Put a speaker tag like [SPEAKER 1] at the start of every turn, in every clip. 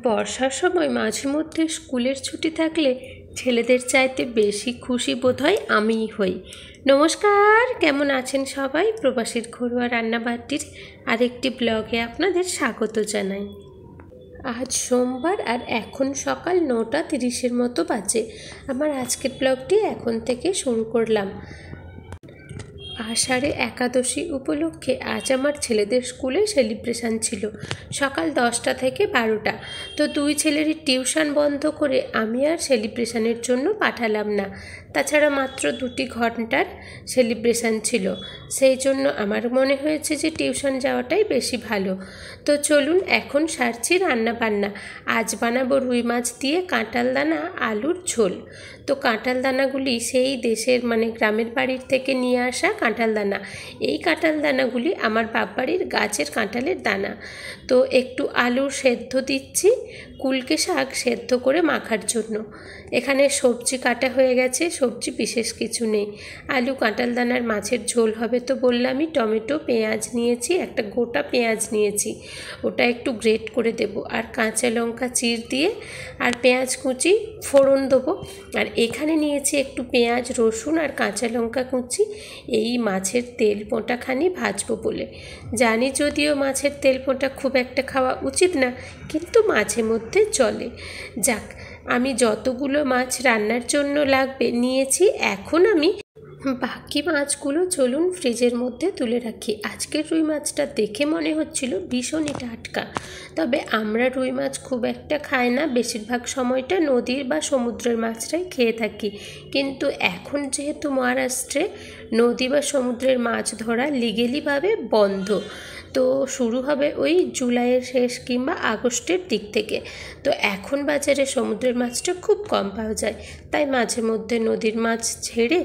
[SPEAKER 1] বর্ষার সময় মাঝে মধ্যে স্কুলের ছুটি থাকলে ছেলেদের চাইতে বেশি খুশি বোধহয় আমিই হই। নমস্কার, কেমন আছেন সবাই? প্রবাসীর ঘরোয়া রান্নাবাটির আরেকটি ব্লগে আপনাদের স্বাগত জানাই। আজ সোমবার আর এখন সকাল 9:30 মতো বাজে। আমার আজকের ব্লগটি এখন থেকে শুরু করলাম। আষাঢ়ে একাদশী উপলক্ষে আজ আমার ছেলেদের স্কুলে সেলিব্রেশন ছিল, সকাল 10টা থেকে 12টা। তো দুই ছেলেরই টিউশন বন্ধ করে আমি আর সেলিব্রেশনের জন্য পাঠালাম না। তাছাড়া মাত্র 2 ঘন্টার সেলিব্রেশন ছিল, সেই জন্য আমার মনে হয়েছে যে টিউশন যাওয়াটাই বেশি ভালো। তো চলুন এখন সারছি রান্না বান্না। আজ বানাবো রুই মাছ দিয়ে কাঁঠাল দানা আলুর ঝোল। তো কাঁঠাল দানাগুলি সেই দেশের গ্রামের বাড়ির থেকে নিয়ে আসা কাঁঠাল দানা। এই কাঁঠাল দানাগুলি আমার বাপবাড়ির গাছের কাঁঠালের দানা। তো একটু আলু সেদ্ধ দিচ্ছি, কুলকে শাক সেদ্ধ করে মাখার জন্য। এখানে সবজি কাটা হয়ে গেছে, সবজি বিশেষ কিছু নেই। আলু কাঁঠাল দানার মাছের ঝোল হবে তো বললামই। টমেটো পেঁয়াজ নিয়েছি, একটা গোটা পেঁয়াজ নিয়েছি, ওটা একটু গ্রেট করে দেব, আর কাঁচা লঙ্কা চির দিয়ে আর পেঁয়াজ কুচি ফোড়ন দেবো। আর এখানে নিয়েছি একটু পেঁয়াজ রসুন আর কাঁচা লঙ্কা কুচি। এই মাছের তেল পোঁটাখানি ভাজবো বলে। জানি যদিও মাছের তেল পোঁটা খুব একটা খাওয়া উচিত না, কিন্তু মাঝে মধ্যে চলে। যাক, আমি যতগুলো মাছ রান্নার জন্য লাগবে নিয়েছি। এখন আমি বাকি মাছগুলো চলুন ফ্রিজের মধ্যে তুলে রাখি। আজকের রুই মাছটা দেখে মনে হচ্ছিল ভীষণই টাটকা। তবে আমরা রুই মাছ খুব একটা খাই না, বেশিরভাগ সময়টা নদীর বা সমুদ্রের মাছটাই খেয়ে থাকি। কিন্তু এখন যেহেতু মহারাষ্ট্রে নদী বা সমুদ্রের মাছ ধরা লিগেলিভাবে বন্ধ, তো শুরু হবে ওই জুলাইয়ের শেষ কিংবা আগস্টের দিক থেকে। তো এখন বাজারে সমুদ্রের মাছটা খুব কম পাওয়া যায়, তাই মাঝে মধ্যে নদীর মাছ ছেড়ে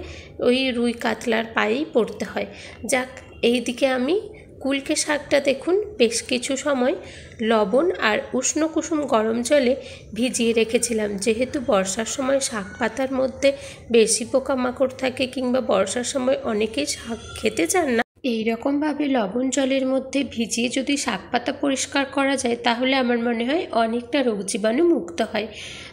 [SPEAKER 1] ওই রুই কাতলার পায়েই পড়তে হয়। যাক, এইদিকে আমি কুলকে শাকটা দেখুন বেশ কিছু সময় লবণ আর উষ্ণ কুসুম গরম জলে ভিজিয়ে রেখেছিলাম। যেহেতু বর্ষার সময় শাক পাতার মধ্যে বেশি পোকামাকড় থাকে কিংবা বর্ষার সময় অনেকেই শাক খেতে চান না, এইরকমভাবে লবণ জলের মধ্যে ভিজিয়ে যদি শাক পাতা পরিষ্কার করা যায় তাহলে আমার মনে হয় অনেকটা রোগ জীবাণু মুক্ত হয়।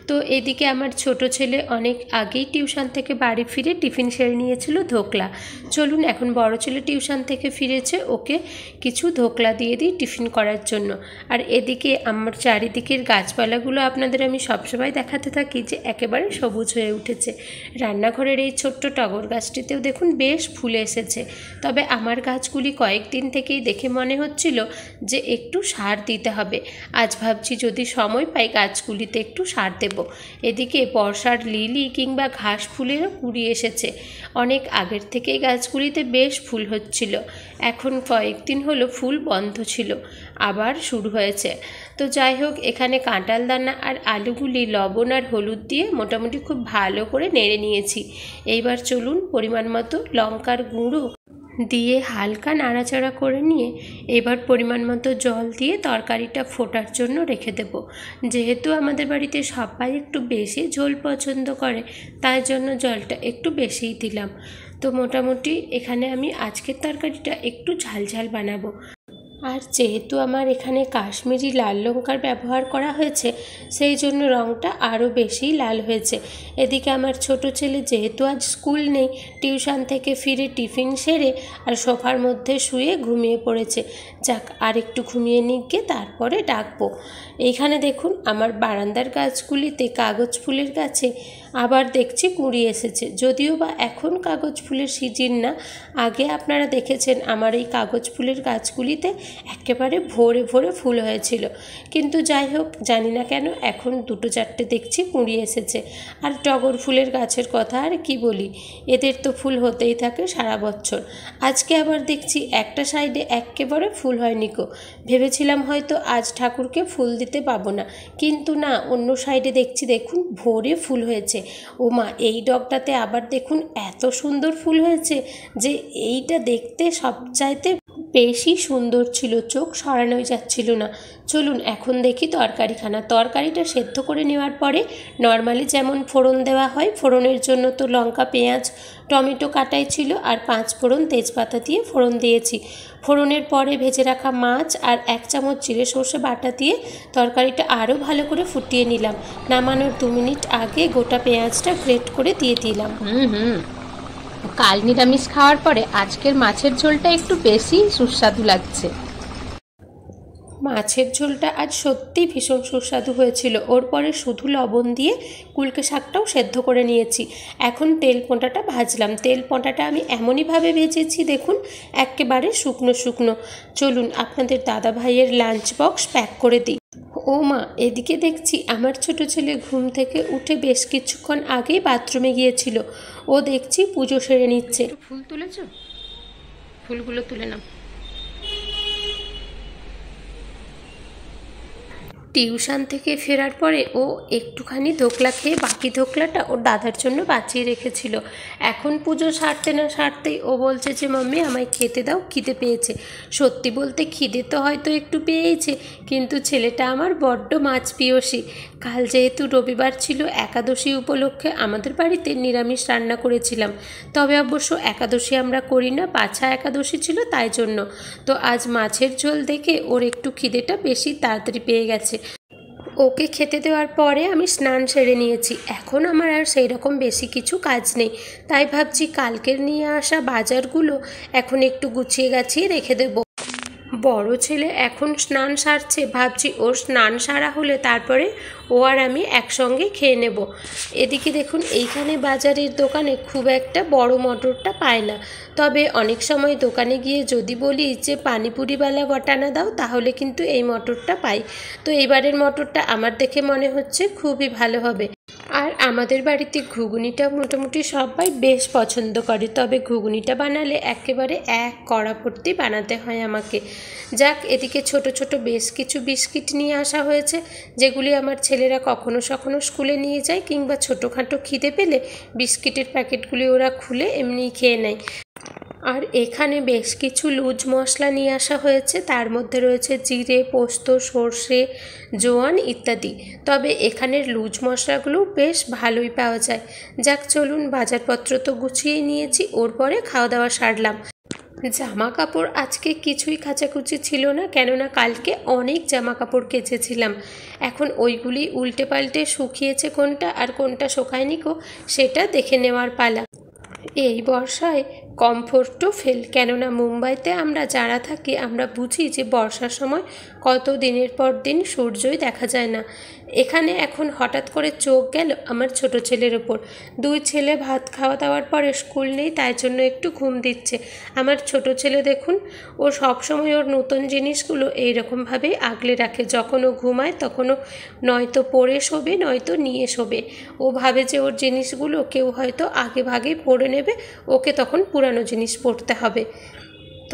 [SPEAKER 1] তো এদিকে আমার ছোট ছেলে অনেক আগেই টিউশন থেকে বাড়ি ফিরে টিফিন সেরে নিয়েছিল ধোকলা। চলুন এখন বড় ছেলে টিউশন থেকে ফিরেছে, ওকে কিছু ধোকলা দিয়ে দিই টিফিন করার জন্য। আর এদিকে আমার চারিদিকের গাছপালাগুলো আপনাদের আমি সবসময় দেখাতে থাকি যে একেবারে সবুজ হয়ে উঠেছে। রান্নাঘরের এই ছোট্ট টগর গাছটিতেও দেখুন বেশ ফুল এসেছে। তবে আমার গাছগুলি কয়েকদিন থেকেই দেখে মনে হচ্ছিল যে একটু সার দিতে হবে। আজ ভাবছি যদি সময় পাই গাছগুলিতে একটু সার দেব। এদিকে বর্ষার লিলি কিংবা ঘাস ফুলেরও কুড়ি এসেছে। অনেক আগের থেকেই গাছগুলিতে বেশ ফুল হচ্ছিল, এখন কয়েকদিন হলো ফুল বন্ধ ছিল, আবার শুরু হয়েছে। তো যাই হোক, এখানে কাঁঠাল দানা আর আলুগুলি লবণ আর হলুদ দিয়ে মোটামুটি খুব ভালো করে নেড়ে নিয়েছি। এইবার চলুন পরিমাণ মতো লঙ্কার গুঁড়ো দিয়ে হালকা নাড়াচাড়া করে নিয়ে এবার পরিমাণ মতো জল দিয়ে তরকারিটা ফোটার জন্য রেখে দেব। যেহেতু আমাদের বাড়িতে সবাই একটু বেশি ঝোল পছন্দ করে, তাই জন্য জলটা একটু বেশিই দিলাম। তো মোটামুটি এখানে আমি আজকের তরকারিটা একটু ঝালঝাল বানাবো। আর যেহেতু আমার এখানে কাশ্মীরি লাল লঙ্কার ব্যবহার করা হয়েছে, সেই জন্য রঙটা আরও বেশি লাল হয়েছে। এদিকে আমার ছোট ছেলে যেহেতু আজ স্কুল নেই, টিউশন থেকে ফিরে টিফিন সেরে আর সোফার মধ্যে শুয়ে ঘুমিয়ে পড়েছে। যাক, আর একটু ঘুমিয়ে নিয়ে তারপরে ডাকবো। এইখানে দেখুন আমার বারান্দার গাছগুলিতে কাগজ ফুলের গাছে আবার দেখছি কুঁড়ি এসেছে। যদিও বা এখন কাগজ ফুলের সিজন না, আগে আপনারা দেখেছেন আমার এই কাগজ ফুলের গাছগুলিতে একেবারে ভোরে ভোরে ফুল হয়েছিল। কিন্তু যাই হোক, জানি না কেন এখন 2-4টে দেখছি কুঁড়ি এসেছে। আর টগর ফুলের গাছের কথা আর কি বলি, এদের তো ফুল হতেই থাকে সারা বছর। আজকে আবার দেখছি একটা সাইডে একেবারে ফুল হয়নি গো। ভেবেছিলাম হয়তো আজ ঠাকুরকে ফুল দিতে পাবো না, কিন্তু না, অন্য সাইডে দেখছি দেখুন ভোরে ফুল হয়েছে। ও মা, এই ডগটাতে আবার দেখুন এত সুন্দর ফুল হয়েছে যে এইটা দেখতে সবচাইতে বেশি সুন্দর ছিল, চোখ সরানোই যাচ্ছিল না। চলুন এখন দেখি তরকারিখানা। তরকারিটা সেদ্ধ করে নেওয়ার পরে নর্মালি যেমন ফোড়ন দেওয়া হয়, ফোড়নের জন্য তো লঙ্কা, পেঁয়াজ, টমেটো কাটাই ছিল, আর 5 ফোড়ন তেজপাতা দিয়ে ফোড়ন দিয়েছি। ফোড়নের পরে ভেজে রাখা মাছ আর 1 চামচ জিরে সর্ষে বাটা দিয়ে তরকারিটা আরও ভালো করে ফুটিয়ে নিলাম। নামানোর 2 মিনিট আগে গোটা পেঁয়াজটা গ্রেট করে দিয়ে দিলাম।
[SPEAKER 2] কাল নিরামিষ খাওয়ার পরে আজকের মাছের ঝোলটা একটু বেশি সুস্বাদু লাগছে।
[SPEAKER 1] মাছের ঝোলটা আজ সত্যিই ভীষণ সুস্বাদু হয়েছিল। ওর পরে শুধু লবণ দিয়ে কুলকে শাকটাও সেদ্ধ করে নিয়েছি। এখন তেল পোঁটাটা ভাজলাম। তেল পোঁটাটা আমি এমনইভাবে ভেজেছি, দেখুন একেবারে শুকনো শুকনো। চলুন আপনাদের দাদা ভাইয়ের লাঞ্চ বক্স প্যাক করে দিই। ও মা, এদিকে দেখছি আমার ছোট ছেলে ঘুম থেকে উঠে বেশ কিছুক্ষণ আগেই বাথরুমে গিয়েছিল। ও দেখছি পুজো সেরে নিচ্ছে।
[SPEAKER 2] ফুল তুলেছ? ফুলগুলো তুলে নাও।
[SPEAKER 1] টিউশন থেকে ফেরার পরে ও একটুখানি ধোকলা খেয়ে বাকি ধোকলাটা ওর দাদার জন্য বাঁচিয়ে রেখেছিল। এখন পুজো সারতে না সারতেই ও বলছে যে মাম্মি আমায় খেতে দাও, খিদে পেয়েছে। সত্যি বলতে খিদে তো হয়তো একটু পেয়েছে, কিন্তু ছেলেটা আমার বড্ড মাছ প্রিয়সী। কাল যেহেতু রবিবার ছিল, একাদশী উপলক্ষে আমাদের বাড়িতে নিরামিষ রান্না করেছিলাম। তবে অবশ্য একাদশী আমরা করি না, পাছা একাদশী ছিল তাই জন্য। তো আজ মাছের ঝোল দেখে ওর একটু খিদেটা বেশি তাড়াতাড়ি পেয়ে গেছে। ওকে খেতে দেওয়ার পরে আমি স্নান সেরে নিয়েছি। এখন আমার আর সেই রকম বেশি কিছু কাজ নেই, তাই ভাবছি কালকের নিয়ে আসা বাজারগুলো এখন একটু গুছিয়ে গাছিয়ে রেখে দেবো। বড় ছেলে এখন স্নান সারছে, ভাবছি ওর স্নান সারা হলে তারপরে ও আর আমি একসঙ্গে খেয়ে নেব। এদিকে দেখুন, এইখানে বাজারের দোকানে খুব একটা বড় মটরটা পায় না। তবে অনেক সময় দোকানে গিয়ে যদি বলি যে পানিপুরিওয়ালা বটানা দাও, তাহলে কিন্তু এই মটরটা পাই। তো এবারের মটরটা আমার দেখে মনে হচ্ছে খুবই ভালো হবে। আর আমাদের বাড়িতে ঘুগনিটা মোটামুটি সবাই বেশ পছন্দ করে, তবে ঘুগনিটা বানালে একেবারে এক কড়া ভর্তি বানাতে হয় আমাকে। যাক, এদিকে ছোট ছোট বেশ কিছু বিস্কিট নিয়ে আসা হয়েছে, যেগুলি আমার ছেলেরা কখনো সখনো স্কুলে নিয়ে যায়, কিংবা ছোটোখাটো খিদে পেলে বিস্কিটের প্যাকেটগুলি ওরা খুলে এমনিই খেয়ে নেয়। আর এখানে বেশ কিছু লুজ মশলা নিয়ে আসা হয়েছে, তার মধ্যে রয়েছে জিরে, পোস্ত, সর্ষে, জোয়ান ইত্যাদি। তবে এখানের লুজ মশলাগুলো বেশ ভালোই পাওয়া যায়। যাক চলুন, বাজারপত্র তো গুছিয়ে নিয়েছি, ওর পরে খাওয়া দাওয়া সারলাম। জামা কাপড় আজকে কিছুই কাচাকুচি ছিল না, কেননা কালকে অনেক জামা কাপড় কেচেছিলাম। এখন ওইগুলি উল্টে পাল্টে শুকিয়েছে কোনটা আর কোনটা শুকায়নি সেটা দেখে নেওয়ার পালা। এই বর্ষায় কমফোর্টও ফেল, কেননা মুম্বাইতে আমরা যারা থাকি আমরা বুঝি যে বর্ষার সময় কত দিনের পর দিন সূর্যই দেখা যায় না। এখানে এখন হঠাৎ করে চোখ গেল আমার ছোট ছেলের ওপর। 2 ছেলে ভাত খাওয়া দাওয়ার পরে স্কুল নেই, তাই জন্য একটু ঘুম দিচ্ছে। আমার ছোট ছেলে দেখুন, ও সবসময় ওর নতুন জিনিসগুলো এইরকমভাবেই আগলে রাখে। যখন ও ঘুমায় তখনও নয়তো পরে শোবে, নয়তো নিয়ে শোবে। ও ভাবে যে ওর জিনিসগুলো কেউ হয়তো আগে ভাগে পড়ে নেবে, ওকে তখন পুরানো জিনিস পড়তে হবে।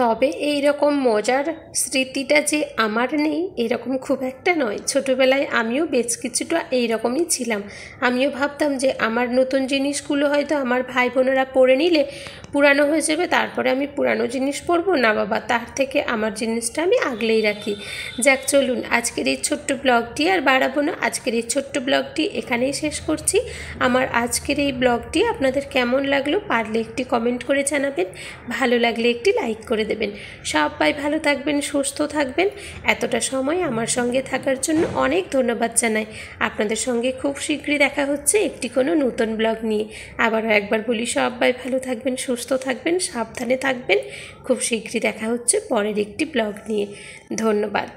[SPEAKER 1] তবে এই রকম মজার স্মৃতিটা যে আমার নেই এরকম খুব একটা নয়। ছোটোবেলায় আমিও বেশ কিছুটা এইরকমই ছিলাম। আমিও ভাবতাম যে আমার নতুন জিনিসগুলো হয়তো আমার ভাই বোনেরা পরে নিলে পুরানো হয়ে যাবে, তারপরে আমি পুরানো জিনিস পরবো না বাবা, তার থেকে আমার জিনিসটা আমি আগলেই রাখি। যাক চলুন, আজকের এই ছোট্ট ব্লগটি আর বাড়াবো না। আজকের এই ছোট্ট ব্লগটি এখানেই শেষ করছি। আমার আজকের এই ব্লগটি আপনাদের কেমন লাগলো পারলে একটি কমেন্ট করে জানাবেন, ভালো লাগলে একটি লাইক করে দেবেন। সবাই ভালো থাকবেন, সুস্থ থাকবেন। এতটা সময় আমার সঙ্গে থাকার জন্য অনেক ধন্যবাদ জানাই। আপনাদের সঙ্গে খুব শীঘ্রই দেখা হচ্ছে একটি কোনো নতুন ব্লগ নিয়ে। আবারও একবার বলি, সবাই ভালো থাকবেন, সুস্থ থাকবেন, সাবধানে থাকবেন। খুব শীঘ্রই দেখা হচ্ছে পরের একটি ব্লগ নিয়ে। ধন্যবাদ।